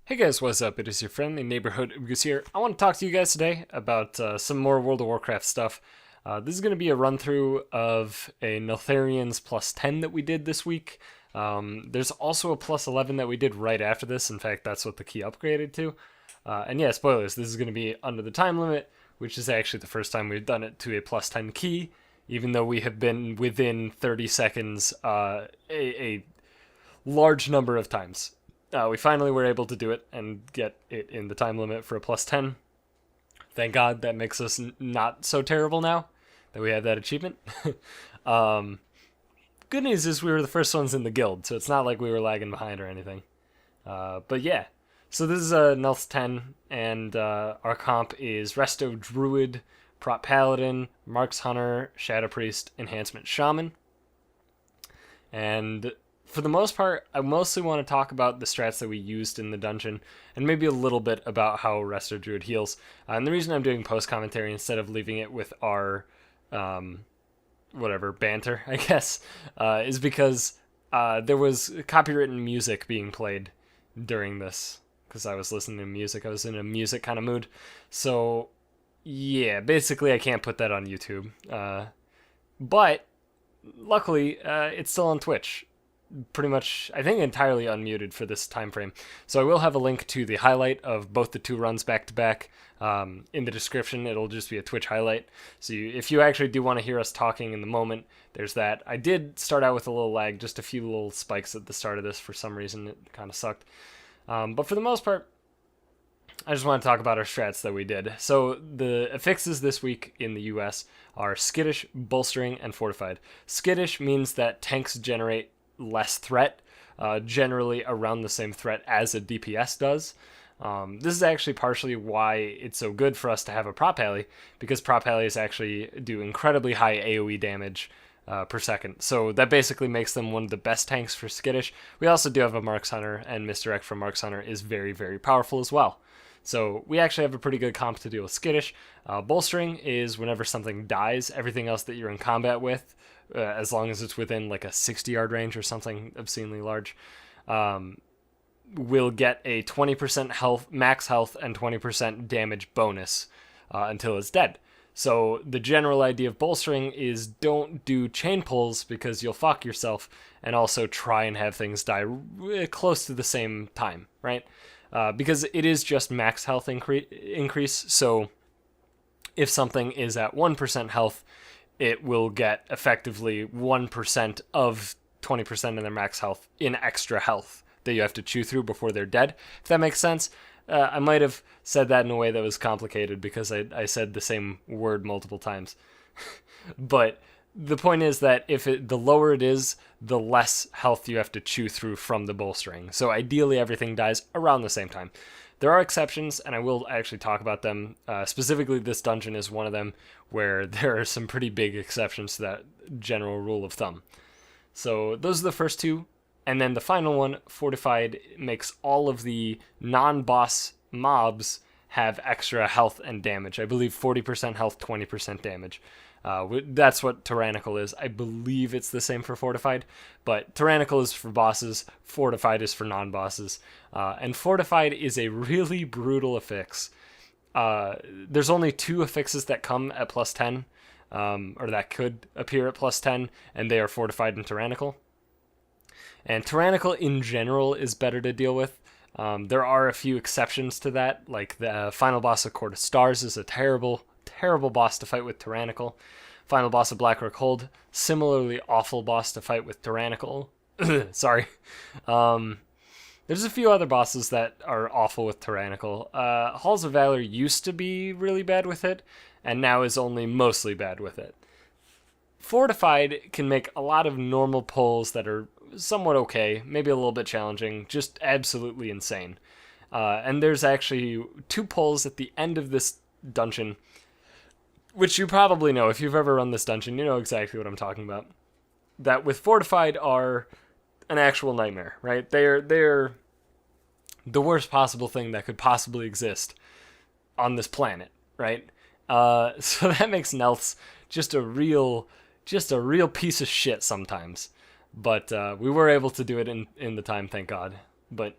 Hey guys, what's up? It is your friendly neighborhood UberGoose here. I want to talk to you guys today about some more World of Warcraft stuff. This is going to be a run through of a Neltharion's plus 10 that we did this week. There's also a plus 11 that we did right after this. In fact, that's what the key upgraded to. And yeah, spoilers, this is going to be under the time limit, which is actually the first time we've done it to a plus 10 key, even though we have been within 30 seconds a large number of times. We finally were able to do it and get it in the time limit for a plus 10. Thank God, that makes us not so terrible now that we have that achievement. um, Good news is we were the first ones in the guild, so it's not like we were lagging behind or anything. But yeah, so this is a Nelth 10, and our comp is Resto Druid, Prop Paladin, Marks Hunter, Shadow Priest, Enhancement Shaman. And for the most part, I mostly want to talk about the strats that we used in the dungeon, and maybe a little bit about how Resto Druid heals. And the reason I'm doing post commentary instead of leaving it with our banter, I guess, is because there was copywritten music being played during this, because I was listening to music. I was in a music kind of mood. So yeah, basically I can't put that on YouTube. But luckily, it's still on Twitch. Pretty much, I think, entirely unmuted for this time frame. So I will have a link to the highlight of both the two runs back to back in the description. It'll just be a Twitch highlight. So if you actually do want to hear us talking in the moment, there's that. I did start out with a little lag, just a few little spikes at the start of this. For some reason, it kind of sucked. But for the most part, I just want to talk about our strats that we did. So the affixes this week in the US are Skittish, Bolstering, and Fortified. Skittish means that tanks generate less threat, generally around the same threat as a DPS does. This is actually partially why it's so good for us to have a Prop Alley, because Prop Alleys actually do incredibly high AoE damage per second. So that basically makes them one of the best tanks for Skittish. We also do have a Marks Hunter, and Misdirect from Marks Hunter is very, very powerful as well. So we actually have a pretty good comp to deal with Skittish. Bolstering is whenever something dies, everything else that you're in combat with, as long as it's within like a 60-yard range or something obscenely large, will get a 20% health, max health, and 20% damage bonus until it's dead. So the general idea of bolstering is don't do chain pulls because you'll fuck yourself, and also try and have things die close to the same time, right? Because it is just max health increase, so if something is at 1% health, it will get effectively 1% of 20% of their max health in extra health that you have to chew through before they're dead, if that makes sense. I might have said that in a way that was complicated because I said the same word multiple times. But the point is that the lower it is, the less health you have to chew through from the bolstering. So ideally everything dies around the same time. There are exceptions, and I will actually talk about them. Specifically, this dungeon is one of them where there are some pretty big exceptions to that general rule of thumb. So those are the first two. And then the final one, Fortified, makes all of the non-boss mobs have extra health and damage. I believe 40% health, 20% damage. That's what Tyrannical is. I believe it's the same for Fortified, but Tyrannical is for bosses, Fortified is for non-bosses, and Fortified is a really brutal affix. There's only two affixes that come at plus 10, or that could appear at plus 10, and they are Fortified and Tyrannical. And Tyrannical in general is better to deal with. There are a few exceptions to that, like the final boss of Court of Stars is a terrible boss to fight with Tyrannical. Final boss of Blackrock Hold, similarly awful boss to fight with Tyrannical. Sorry. There's a few other bosses that are awful with Tyrannical. Halls of Valor used to be really bad with it, and now is only mostly bad with it. Fortified can make a lot of normal pulls that are somewhat okay, maybe a little bit challenging, just absolutely insane. And there's actually two pulls at the end of this dungeon, which you probably know. If you've ever run this dungeon, you know exactly what I'm talking about. That with Fortified are an actual nightmare, right? They're the worst possible thing that could possibly exist on this planet, right? So that makes Nelths just a real piece of shit sometimes. But we were able to do it in the time, thank God. But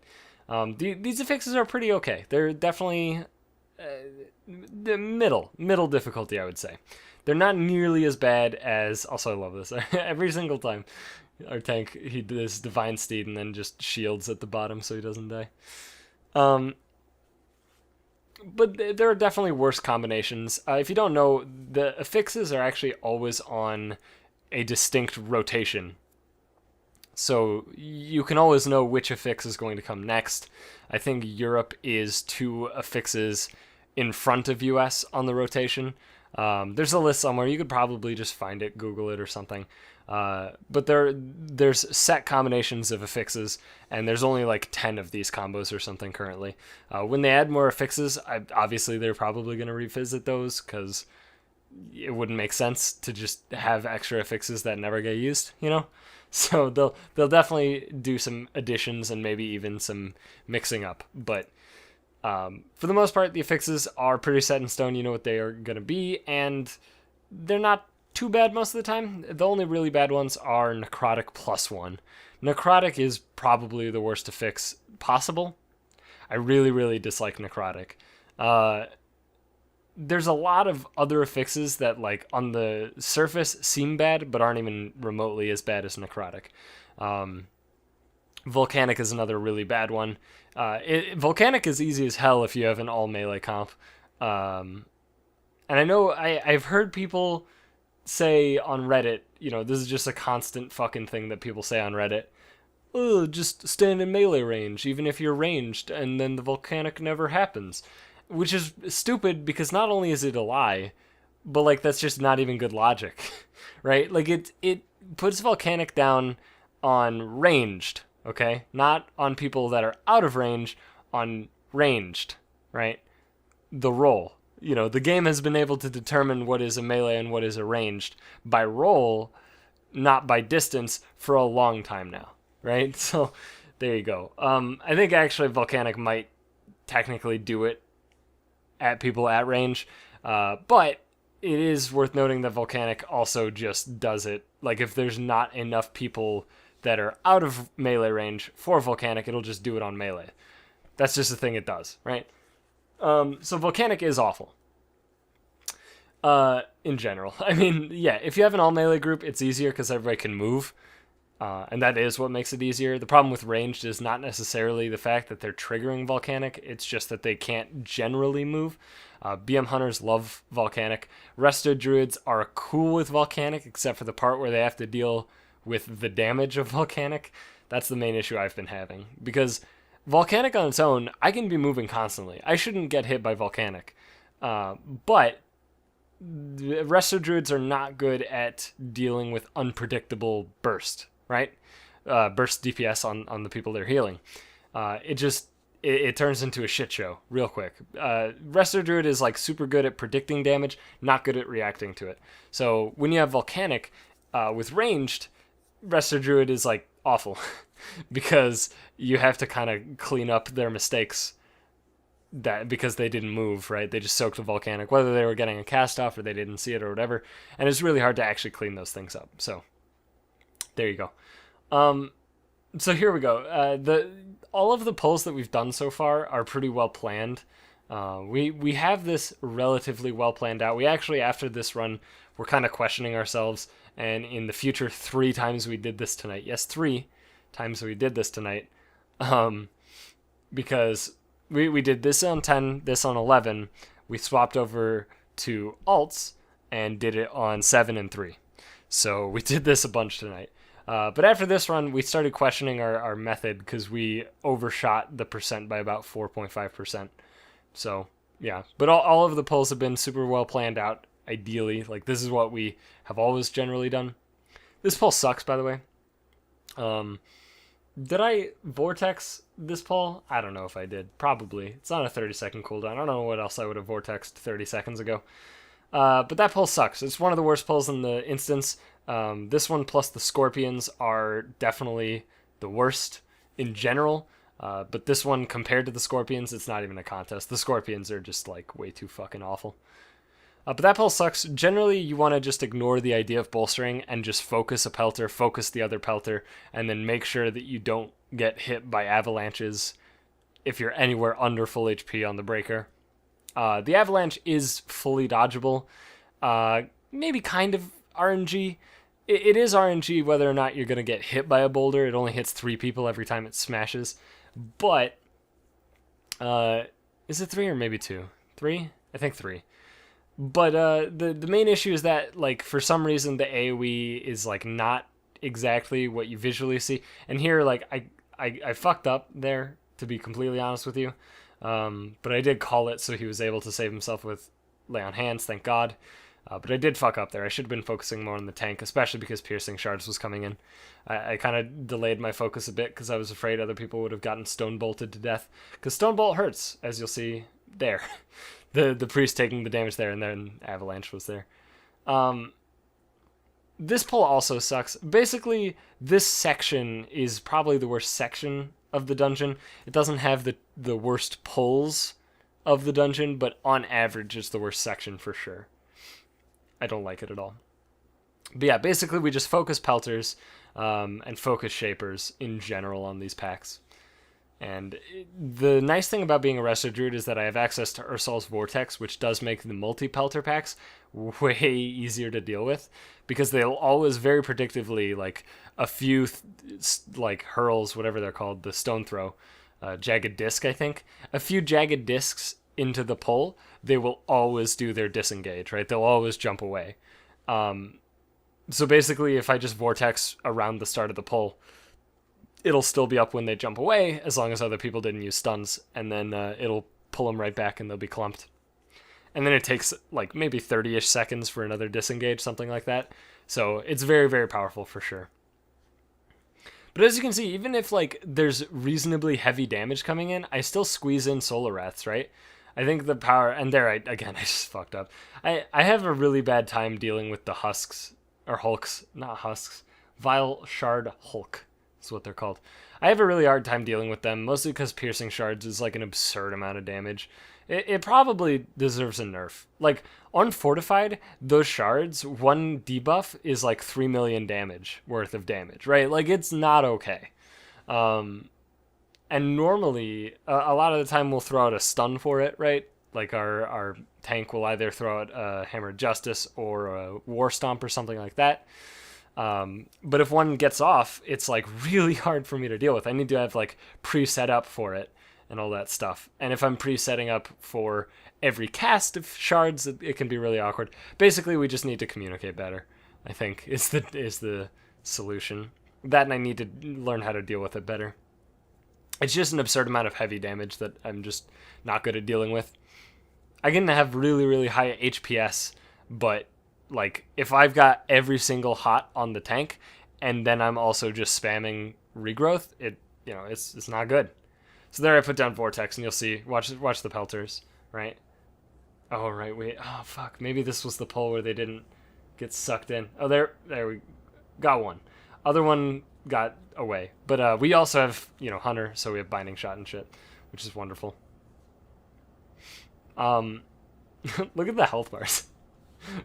These affixes are pretty okay. They're definitely the middle difficulty, I would say. They're not nearly as bad as. Also, I love this. Every single time our tank, he does Divine Steed and then just shields at the bottom so he doesn't die. But there are definitely worse combinations. If you don't know, the affixes are actually always on a distinct rotation. So you can always know which affix is going to come next. I think Europe is 2 affixes in front of US on the rotation. There's a list somewhere. You could probably just find it, Google it or something. But there's set combinations of affixes, and there's only like 10 of these combos or something currently. When they add more affixes, obviously they're probably going to revisit those, because it wouldn't make sense to just have extra affixes that never get used, you know? So they'll definitely do some additions and maybe even some mixing up. But for the most part, the affixes are pretty set in stone. You know what they are going to be, and they're not too bad most of the time. The only really bad ones are Necrotic +1. Necrotic is probably the worst affix possible. I really, really dislike Necrotic. There's a lot of other affixes that, like, on the surface seem bad, but aren't even remotely as bad as Necrotic. Volcanic is another really bad one. Volcanic is easy as hell if you have an all melee comp. And I know I've heard people say on Reddit, you know, this is just a constant fucking thing that people say on Reddit. Oh, just stand in melee range, even if you're ranged, and then the volcanic never happens. Which is stupid, because not only is it a lie, but, like, that's just not even good logic, right? Like, it puts volcanic down on ranged, okay? Not on people that are out of range, on ranged, right? The roll. You know, the game has been able to determine what is a melee and what is a ranged by roll, not by distance, for a long time now, right? So, there you go. I think actually volcanic might technically do it at people at range, but it is worth noting that volcanic also just does it. Like, if there's not enough people that are out of melee range for volcanic, it'll just do it on melee. That's just the thing it does, right? So volcanic is awful in general. I mean, yeah, if you have an all melee group, it's easier because everybody can move. And that is what makes it easier. The problem with ranged is not necessarily the fact that they're triggering volcanic. It's just that they can't generally move. BM hunters love volcanic. Resto druids are cool with volcanic, except for the part where they have to deal with the damage of volcanic. That's the main issue I've been having. Because volcanic on its own, I can be moving constantly. I shouldn't get hit by volcanic. But Resto druids are not good at dealing with unpredictable burst. Right? Burst DPS on the people they're healing. It turns into a shit show real quick. Resto Druid is, like, super good at predicting damage, not good at reacting to it. So when you have Volcanic with ranged, Resto Druid is, like, awful. Because you have to kind of clean up their mistakes because they didn't move, right? They just soaked the Volcanic, whether they were getting a cast off or they didn't see it or whatever. And it's really hard to actually clean those things up. So there you go. So here we go. All of the pulls that we've done so far are pretty well planned. We have this relatively well planned out. We actually, after this run, we're kind of questioning ourselves. And in the future, 3 times we did this tonight. Yes, 3 times we did this tonight. Because we did this on 10, this on 11. We swapped over to alts and did it on 7 and 3. So we did this a bunch tonight. But after this run, we started questioning our method because we overshot the percent by about 4.5%. So, yeah. But all of the pulls have been super well planned out, ideally. Like, this is what we have always generally done. This pull sucks, by the way. Did I Vortex this pull? I don't know if I did. Probably. It's on a 30-second cooldown. I don't know what else I would have Vortexed 30 seconds ago. But that pull sucks. It's one of the worst pulls in the instance. This one plus the Scorpions are definitely the worst in general. But this one, compared to the Scorpions, it's not even a contest. The Scorpions are just, like, way too fucking awful. But that pull sucks. Generally, you want to just ignore the idea of bolstering and just focus a pelter, focus the other pelter, and then make sure that you don't get hit by avalanches if you're anywhere under full HP on the breaker. The avalanche is fully dodgeable. Maybe kind of RNG. It is RNG whether or not you're going to get hit by a boulder. It only hits 3 people every time it smashes. But, is it 3 or maybe 2? 3? I think 3. But the main issue is that, like, for some reason the AoE is, like, not exactly what you visually see. And here, like, I fucked up there, to be completely honest with you. But I did call it so he was able to save himself with Lay on Hands, thank God. But I did fuck up there. I should have been focusing more on the tank, especially because Piercing Shards was coming in. I kind of delayed my focus a bit because I was afraid other people would have gotten Stone Bolted to death. Because Stone Bolt hurts, as you'll see there. The priest taking the damage there, and then Avalanche was there. This pull also sucks. Basically, this section is probably the worst section of the dungeon. It doesn't have the worst pulls of the dungeon, but on average, it's the worst section for sure. I don't like it at all. But yeah, basically, we just focus Pelters and focus Shapers in general on these packs. And the nice thing about being a Resto Druid is that I have access to Ursol's Vortex, which does make the multi-Pelter packs way easier to deal with, because they'll always very predictively, like, a few, like, hurls, whatever they're called, the Stone Throw, Jagged Disc, I think. A few Jagged Discs into the pull, they will always do their disengage, right? They'll always jump away. So basically, if I just Vortex around the start of the pull, it'll still be up when they jump away, as long as other people didn't use stuns, and then it'll pull them right back and they'll be clumped. And then it takes, like, maybe 30-ish seconds for another disengage, something like that. So it's very, very powerful for sure. But as you can see, even if, like, there's reasonably heavy damage coming in, I still squeeze in Solar Wraths, right? I think the power... And there, I just fucked up. I have a really bad time dealing with the Husks, or Hulks, not Husks. Vile Shard Hulk. That's what they're called. I have a really hard time dealing with them, mostly because Piercing Shards is like an absurd amount of damage. It probably deserves a nerf. Like, on Fortified, those shards, one debuff is like 3 million damage worth of damage, right? Like, it's not okay. And normally, a lot of the time we'll throw out a stun for it, right? Like, our tank will either throw out a Hammer of Justice or a War Stomp or something like that. But if one gets off, it's like really hard for me to deal with. I need to have like pre-set up for it and all that stuff. And if I'm pre-setting up for every cast of shards, it can be really awkward. Basically, we just need to communicate better, I think, is the solution. That, and I need to learn how to deal with it better. It's just an absurd amount of heavy damage that I'm just not good at dealing with. I can have really, really high HPS, but like, if I've got every single hot on the tank, and then I'm also just spamming regrowth, it's not good. So there I put down Vortex, and you'll see, watch the Pelters, right? Oh, right, wait, oh, fuck, maybe this was the pull where they didn't get sucked in. Oh, there we got one. Other one got away. But we also have, Hunter, so we have Binding Shot and shit, which is wonderful. Look at the health bars.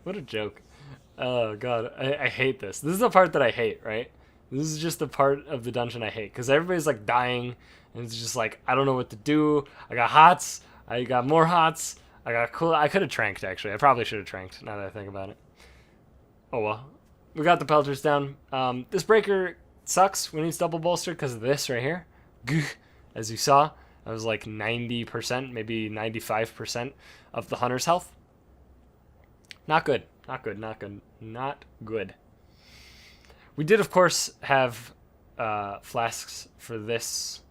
What a joke. Oh, God. I hate this. This is the part that I hate, right? This is just the part of the dungeon I hate. Because everybody's, like, dying. And it's just like, I don't know what to do. I got hots. I got more hots. I got cool. I could have tranked, actually. I probably should have tranked, now that I think about it. Oh, well. We got the Pelters down. This breaker sucks when he's double bolstered because of this right here. As you saw, I was like 90%, maybe 95% of the Hunter's health. Not good. Not good. Not good. Not good. We did, of course, have flasks for this.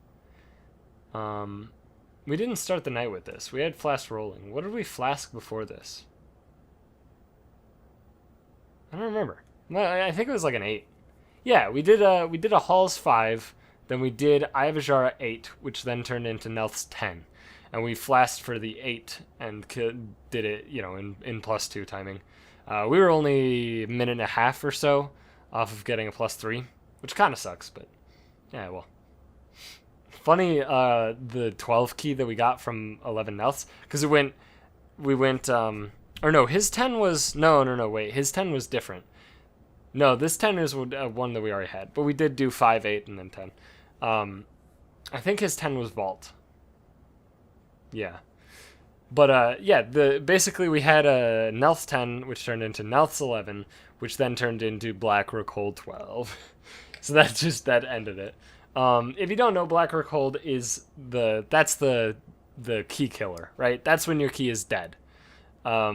We didn't start the night with this. We had flask rolling. What did we flask before this? I don't remember. I think it was like an 8. Yeah, we did a Halls 5, then we did Ivajara 8, which then turned into Nelth's 10. And we flasked for the 8 and did it, in +2 timing. We were only a minute and a half or so off of getting a +3, which kind of sucks, but yeah, well. Funny, the 12 key that we got from 11 Nelths, because his 10 was, wait, his 10 was different. No, this 10 is one that we already had, but we did do 5, 8, and then 10. I think his 10 was Vault. Yeah. But yeah, basically we had a Nelth 10, which turned into Nelth's 11, which then turned into Black Rookhold 12. So that ended it. If you don't know, Black Rookhold is the key killer, right? That's when your key is dead. I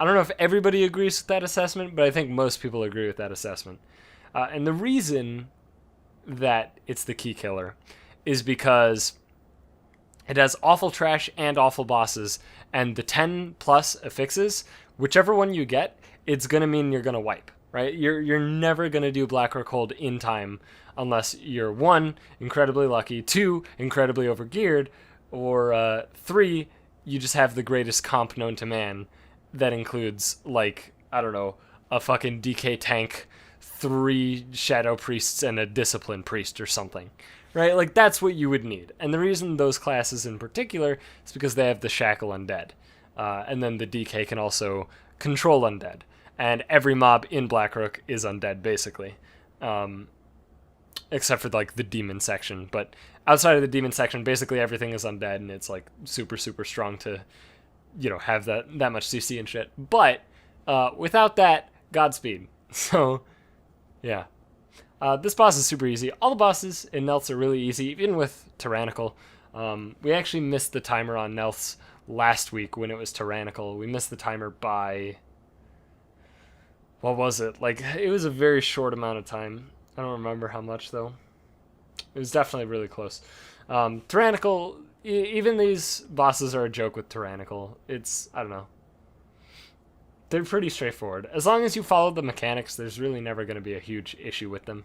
don't know if everybody agrees with that assessment, but I think most people agree with that assessment. And the reason that it's the key killer is because it has awful trash and awful bosses, and the 10 plus affixes, whichever one you get, it's gonna mean you're gonna wipe, right? You're never gonna do Black Rookhold in time unless you're 1, incredibly lucky, 2, incredibly overgeared, or 3, you just have the greatest comp known to man. That includes, like, I don't know, a fucking DK tank, 3 shadow priests, and a discipline priest or something. Right? Like, that's what you would need. And the reason those classes in particular is because they have the Shackle Undead. And then the DK can also control Undead. And every mob in Blackrook is Undead, basically. Except for, like, the Demon section. But outside of the Demon section, basically everything is Undead, and it's, like, super, super strong to, have that much CC and shit. But without that, Godspeed. So, yeah. This boss is super easy. All the bosses in Nelths are really easy, even with Tyrannical. We actually missed the timer on Nelths last week when it was Tyrannical. We missed the timer by... what was it? Like, it was a very short amount of time. I don't remember how much, though. It was definitely really close. Tyrannical... even these bosses are a joke with Tyrannical. It's... I don't know. They're pretty straightforward. As long as you follow the mechanics, there's really never going to be a huge issue with them.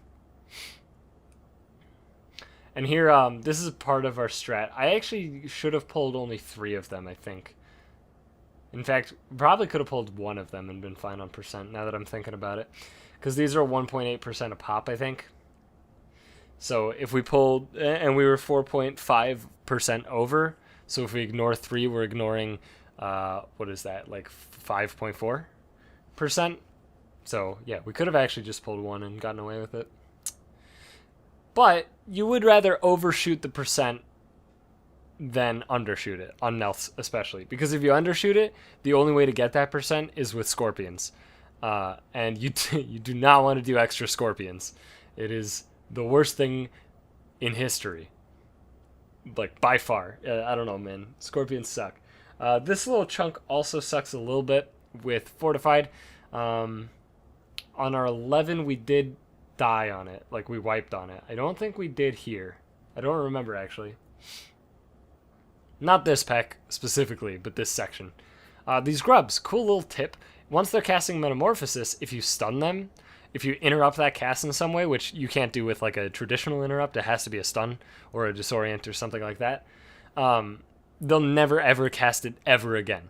And here, this is part of our strat. I actually should have pulled only 3 of them, I think. In fact, probably could have pulled 1 of them and been fine on percent, now that I'm thinking about it. Because these are 1.8% a pop, I think. So if we pulled, and we were 4.5% over, so if we ignore 3, we're ignoring... what is that, like 5.4%? So yeah, we could have actually just pulled 1 and gotten away with it. But you would rather overshoot the percent than undershoot it, on Nelths especially. Because if you undershoot it, the only way to get that percent is with Scorpions. And you do not want to do extra Scorpions. It is the worst thing in history. Like, by far. I don't know, man. Scorpions suck. This little chunk also sucks a little bit with Fortified. On our 11, we did die on it. Like, we wiped on it. I don't think we did here. I don't remember, actually. Not this pack, specifically, but this section. These grubs, cool little tip. Once they're casting Metamorphosis, if you stun them, if you interrupt that cast in some way, which you can't do with, like, a traditional interrupt, it has to be a stun or a disorient or something like that, they'll never ever cast it ever again.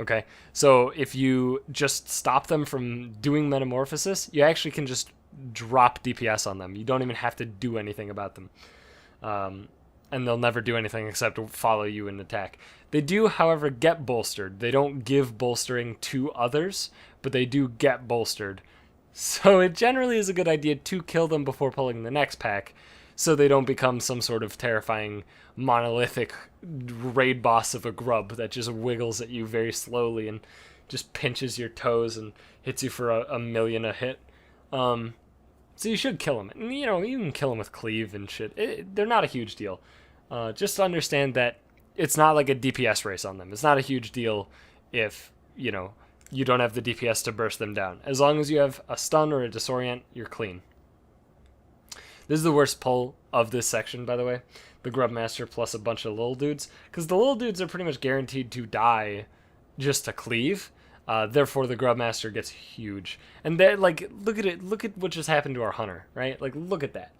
Okay? So if you just stop them from doing Metamorphosis, you actually can just drop DPS on them. You don't even have to do anything about them. And they'll never do anything except follow you and attack. They do, however, get bolstered. They don't give bolstering to others, but they do get bolstered. So it generally is a good idea to kill them before pulling the next pack, so they don't become some sort of terrifying monolithic raid boss of a grub that just wiggles at you very slowly and just pinches your toes and hits you for a million a hit. So you should kill them. And, you can kill them with cleave and shit. They're not a huge deal. Just understand that it's not like a DPS race on them. It's not a huge deal if, you don't have the DPS to burst them down. As long as you have a stun or a disorient, you're clean. This is the worst pull of this section, by the way. The Grub Master plus a bunch of little dudes. Because the little dudes are pretty much guaranteed to die just to cleave. Therefore, the Grub Master gets huge. And then, like, look at it. Look at what just happened to our Hunter, right? Like, look at that.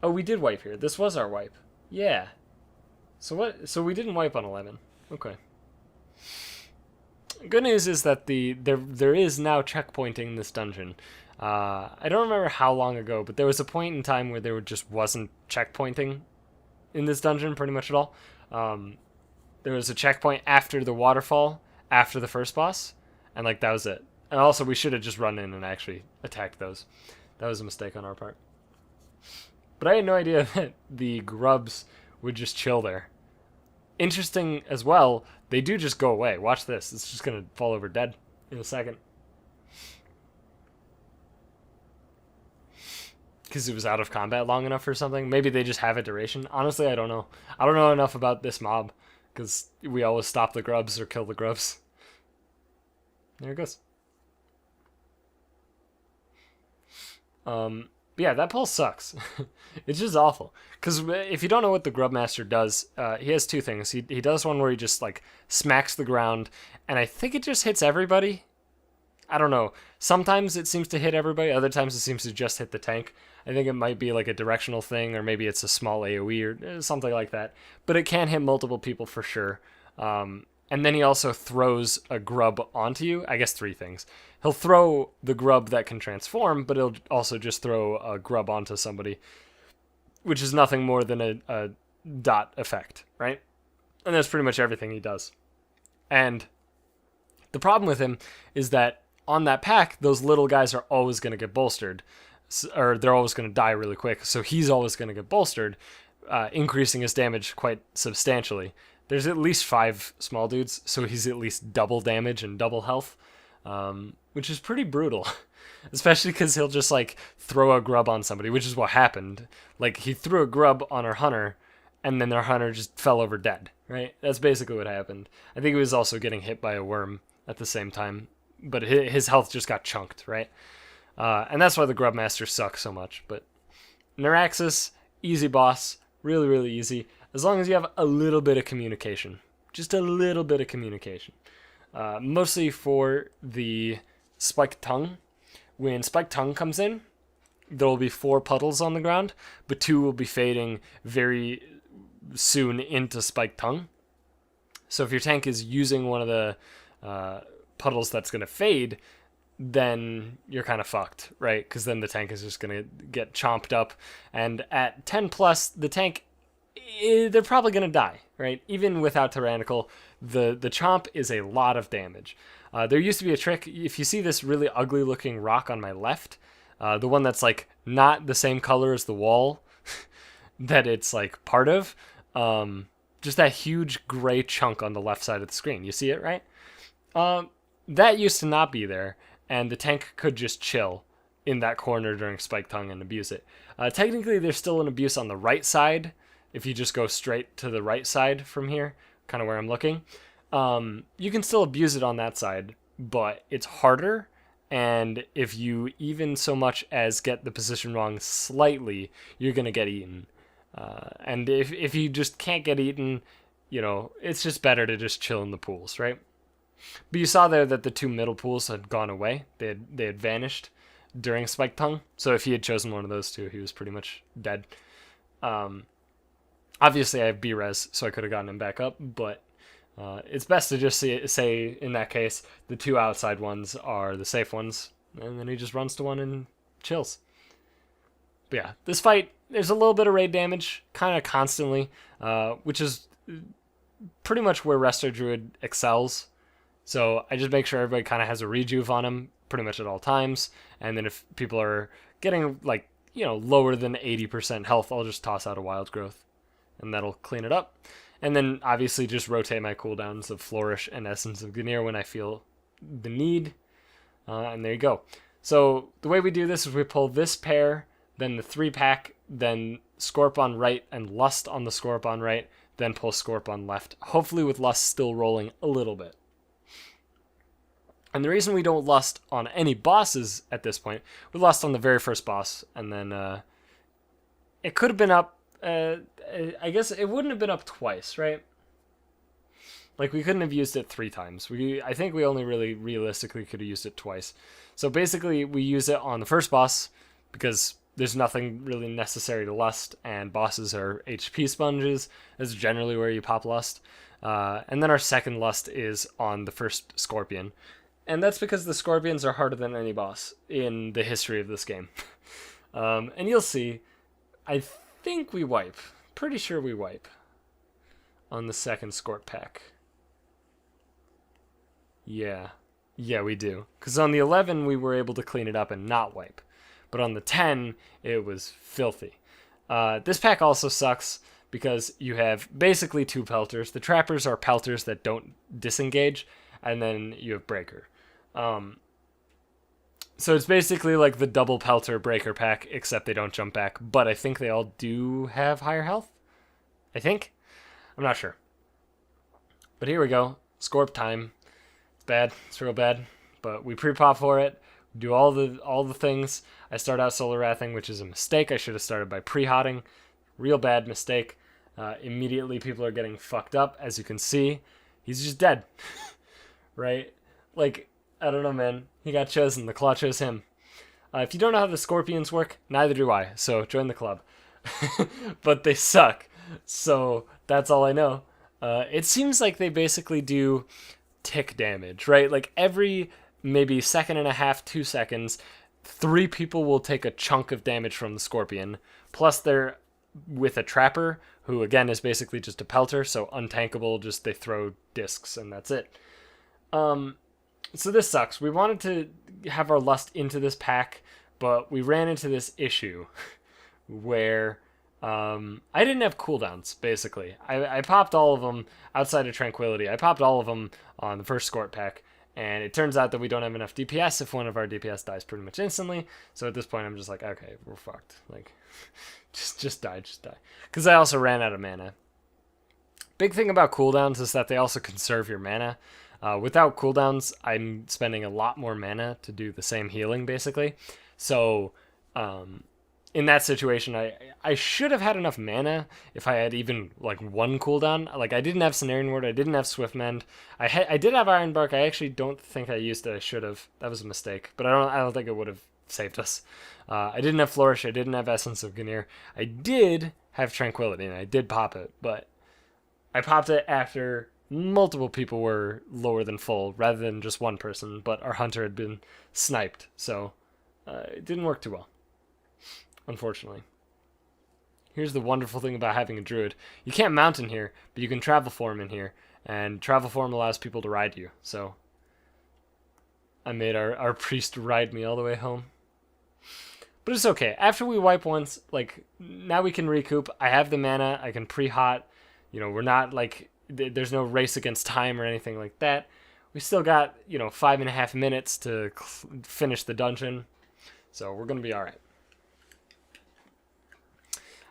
Oh, we did wipe here. This was our wipe. Yeah. So what? So we didn't wipe on 11. Okay. Good news is that there is now checkpointing in this dungeon. I don't remember how long ago, but there was a point in time where there just wasn't checkpointing in this dungeon pretty much at all. There was a checkpoint after the waterfall, after the first boss, and like that was it. And also we should have just run in and actually attacked those. That was a mistake on our part. But I had no idea that the grubs would just chill there. Interesting as well, they do just go away. Watch this. It's just going to fall over dead in a second. Because it was out of combat long enough or something. Maybe they just have a duration. Honestly, I don't know. I don't know enough about this mob. Because we always stop the grubs or kill the grubs. There it goes. Yeah, that pull sucks. It's just awful. Because if you don't know what the Grub Master does, he has two things. He does one where he just, like, smacks the ground, and I think it just hits everybody. I don't know. Sometimes it seems to hit everybody, other times it seems to just hit the tank. I think it might be, like, a directional thing, or maybe it's a small AoE or something like that. But it can hit multiple people for sure. And then he also throws a grub onto you. I guess three things. He'll throw the grub that can transform, but he'll also just throw a grub onto somebody, which is nothing more than a dot effect, right? And that's pretty much everything he does. And the problem with him is that on that pack, those little guys are always going to get bolstered, or they're always going to die really quick, so he's always going to get bolstered, increasing his damage quite substantially. There's at least 5 small dudes, so he's at least double damage and double health, which is pretty brutal. Especially because he'll just, like, throw a grub on somebody, which is what happened. Like, he threw a grub on our hunter, and then our hunter just fell over dead, right? That's basically what happened. I think he was also getting hit by a worm at the same time, but his health just got chunked, right? And that's why the Grub Master sucks so much. But Neuraxis, easy boss, really, really easy. As long as you have a little bit of communication. Just a little bit of communication. Mostly for the Spiked Tongue. When Spiked Tongue comes in, there will be 4 puddles on the ground, but 2 will be fading very soon into Spiked Tongue. So if your tank is using one of the puddles that's going to fade, then you're kind of fucked, right? Because then the tank is just going to get chomped up. And at 10 plus, the tank, they're probably going to die, right? Even without Tyrannical, the chomp is a lot of damage. There used to be a trick. If you see this really ugly looking rock on my left, the one that's like not the same color as the wall that it's like part of, just that huge gray chunk on the left side of the screen. You see it, right? That used to not be there, and the tank could just chill in that corner during Spiked Tongue and abuse it. Technically, there's still an abuse on the right side. If you just go straight to the right side from here, kind of where I'm looking, you can still abuse it on that side, but it's harder. And if you even so much as get the position wrong slightly, you're going to get eaten. And if you just can't get eaten, you know, it's just better to just chill in the pools, right? But you saw there that the 2 middle pools had gone away. They had vanished during Spiked Tongue. So if he had chosen one of those 2, he was pretty much dead. Obviously, I have B-Res, so I could have gotten him back up, but it's best to just say, in that case, the 2 outside ones are the safe ones, and then he just runs to one and chills. But yeah, this fight, there's a little bit of raid damage, kind of constantly, which is pretty much where Resto Druid excels. So I just make sure everybody kind of has a rejuve on him pretty much at all times, and then if people are getting, like, you know, lower than 80% health, I'll just toss out a Wild Growth, and that'll clean it up. And then obviously just rotate my cooldowns of Flourish and Essence of Gnir when I feel the need. And there you go. So the way we do this is we pull this pair, then the 3-pack, then Scorp on right and Lust on the Scorp on right, then pull Scorp on left. Hopefully with Lust still rolling a little bit. And the reason we don't Lust on any bosses at this point, we Lust on the very first boss, and then it could have been up. I guess it wouldn't have been up twice, right? Like, we couldn't have used it 3 times. I think we only really realistically could have used it twice. So basically, we use it on the first boss because there's nothing really necessary to Lust, and bosses are HP sponges. That's generally where you pop Lust. And then our second Lust is on the first Scorpion. And that's because the Scorpions are harder than any boss in the history of this game. And you'll see, I think we wipe. Pretty sure we wipe on the second Scorp pack. Yeah, we do. Because on the 11, we were able to clean it up and not wipe. But on the 10, it was filthy. This pack also sucks because you have basically two pelters. The trappers are pelters that don't disengage, and then you have breaker. So it's basically like the double pelter breaker pack, except they don't jump back. But I think they all do have higher health. I think. I'm not sure. But here we go. Scorp time. It's bad. It's real bad. But we pre-pop for it. Do all the things. I start out solar wrathing, which is a mistake. I should have started by pre-hotting. Real bad mistake. Immediately people are getting fucked up. As you can see, he's just dead. Right? Like, I don't know, man. He got chosen. The claw chose him. If you don't know how the scorpions work, neither do I. So join the club. But they suck. So that's all I know. It seems like they basically do tick damage, right? Like every maybe second and a half, 2 seconds, 3 people will take a chunk of damage from the scorpion. Plus they're with a trapper, who again is basically just a pelter, so untankable, just they throw discs and that's it. So this sucks. We wanted to have our lust into this pack, but we ran into this issue where I didn't have cooldowns, basically. I popped all of them outside of Tranquility. I popped all of them on the first Scorp pack, and it turns out that we don't have enough DPS if one of our DPS dies pretty much instantly. So at this point, I'm just like, okay, we're fucked. Like, just die. Because I also ran out of mana. Big thing about cooldowns is that they also conserve your mana. Without cooldowns, I'm spending a lot more mana to do the same healing, basically. So, in that situation, I should have had enough mana if I had even, like, one cooldown. Like, I didn't have Cenarian Ward, I didn't have Swift Mend. I did have Iron Bark, I actually don't think I used it, I should have. That was a mistake, but I don't think it would have saved us. I didn't have Flourish, I didn't have Essence of Ganir. I did have Tranquility, and I did pop it, but I popped it after multiple people were lower than full, rather than just one person, but our hunter had been sniped, so it didn't work too well, unfortunately. Here's the wonderful thing about having a druid. You can't mount in here, but you can travel form in here, and travel form allows people to ride you, so I made our priest ride me all the way home. But it's okay. After we wipe once, like, now we can recoup. I have the mana, I can pre-hot, you know, we're not, like, there's no race against time or anything like that. We still got, 5.5 minutes to finish the dungeon. So we're going to be alright.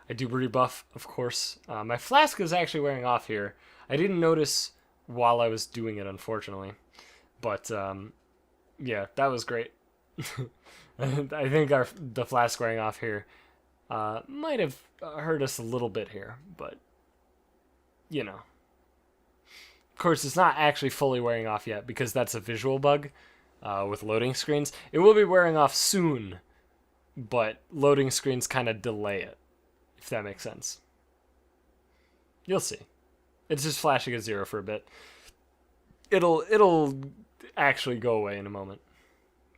I do rebuff, of course. My flask is actually wearing off here. I didn't notice while I was doing it, unfortunately. But, yeah, that was great. I think the flask wearing off here might have hurt us a little bit here. But, Of course, it's not actually fully wearing off yet because that's a visual bug with loading screens. It will be wearing off soon, but loading screens kind of delay it, if that makes sense. You'll see. It's just flashing at 0 for a bit. It'll actually go away in a moment.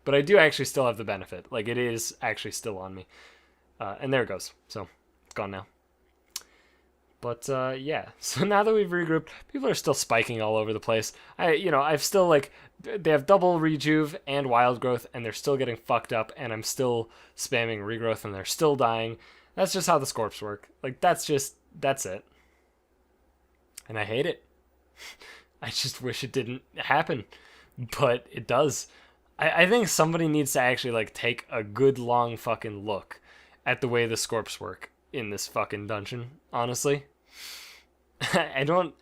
But I do actually still have the benefit. Like, it is actually still on me. And there it goes. So, it's gone now. But, yeah. So now that we've regrouped, people are still spiking all over the place. I've still, like, they have double rejuve and wild growth, and they're still getting fucked up, and I'm still spamming regrowth, and they're still dying. That's just how the Scorps work. Like, that's it. And I hate it. I just wish it didn't happen. But it does. I think somebody needs to actually, like, take a good long fucking look at the way the Scorps work in this fucking dungeon, honestly. I don't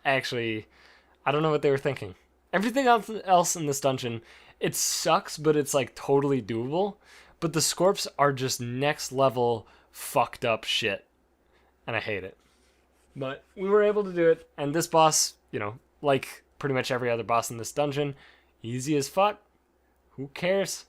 know what they were thinking. Everything else in this dungeon, it sucks, but it's, like, totally doable. But the Scorps are just next level fucked up shit. And I hate it. But we were able to do it, and this boss, like pretty much every other boss in this dungeon, easy as fuck. Who cares?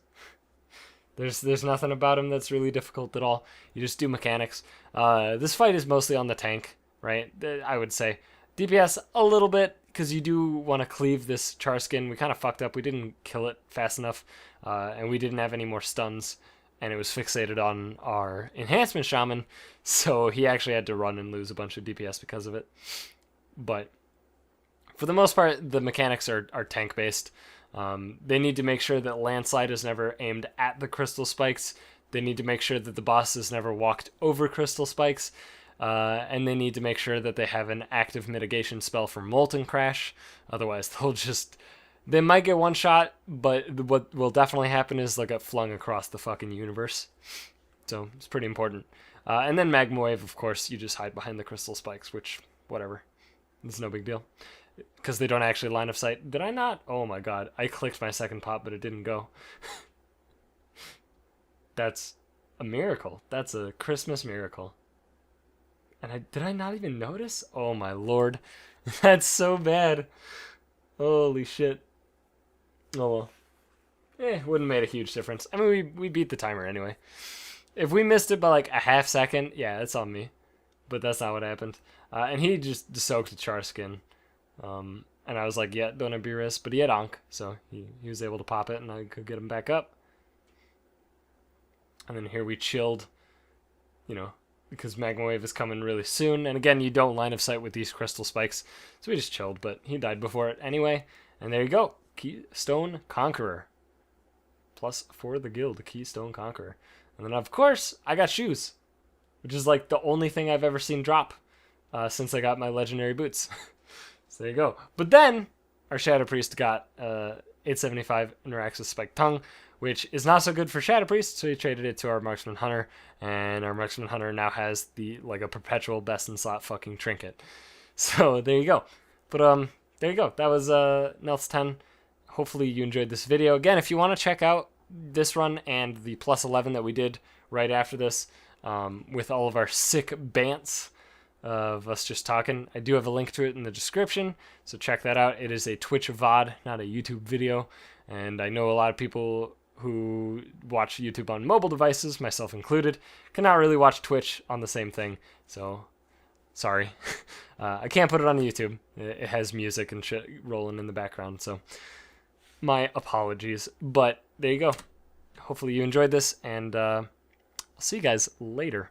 There's nothing about him that's really difficult at all. You just do mechanics. This fight is mostly on the tank, right? I would say. DPS a little bit, because you do want to cleave this Charskin. We kind of fucked up. We didn't kill it fast enough, and we didn't have any more stuns, and it was fixated on our enhancement shaman, so he actually had to run and lose a bunch of DPS because of it. But for the most part, the mechanics are tank-based. They need to make sure that Landslide is never aimed at the crystal spikes. They need to make sure that the boss has never walked over crystal spikes. and they need to make sure that they have an active mitigation spell for Molten Crash. Otherwise, they might get one shot, but what will definitely happen is they'll get flung across the fucking universe. So it's pretty important. And then Magma Wave, of course, you just hide behind the crystal spikes, which, whatever. It's no big deal. Because they don't actually line of sight. Did I not? Oh my god. I clicked my second pop, but it didn't go. That's a miracle. That's a Christmas miracle. And did I not even notice? Oh my lord. That's so bad. Holy shit. Oh well. Wouldn't have made a huge difference. I mean, we beat the timer anyway. If we missed it by like a half second, yeah, it's on me. But that's not what happened. And he just soaked a Char Skin. And I was like, yeah, don't be risk. But he had Ankh, so he was able to pop it, and I could get him back up. And then here we chilled, because Magma Wave is coming really soon. And again, you don't line of sight with these crystal spikes. So we just chilled, but he died before it anyway. And there you go. Keystone Conqueror. Plus for the guild, Keystone Conqueror. And then, of course, I got shoes, which is like the only thing I've ever seen drop since I got my legendary boots. So there you go. But then our Shadow Priest got 875 interacts with Spiked Tongue, which is not so good for Shadow Priest, so he traded it to our Marksman Hunter, and our Marksman Hunter now has a perpetual best in slot fucking trinket. So there you go. But there you go. That was Nelth's 10. Hopefully you enjoyed this video. Again, if you want to check out this run and the plus 11 that we did right after this, with all of our sick bants of us just talking, I do have a link to it in the description, so check that out. It is a Twitch VOD, not a YouTube video, and I know a lot of people who watch YouTube on mobile devices, myself included, cannot really watch Twitch on the same thing, so sorry. I can't put it on YouTube. It has music and shit rolling in the background, so my apologies. But there you go. Hopefully you enjoyed this, and I'll see you guys later.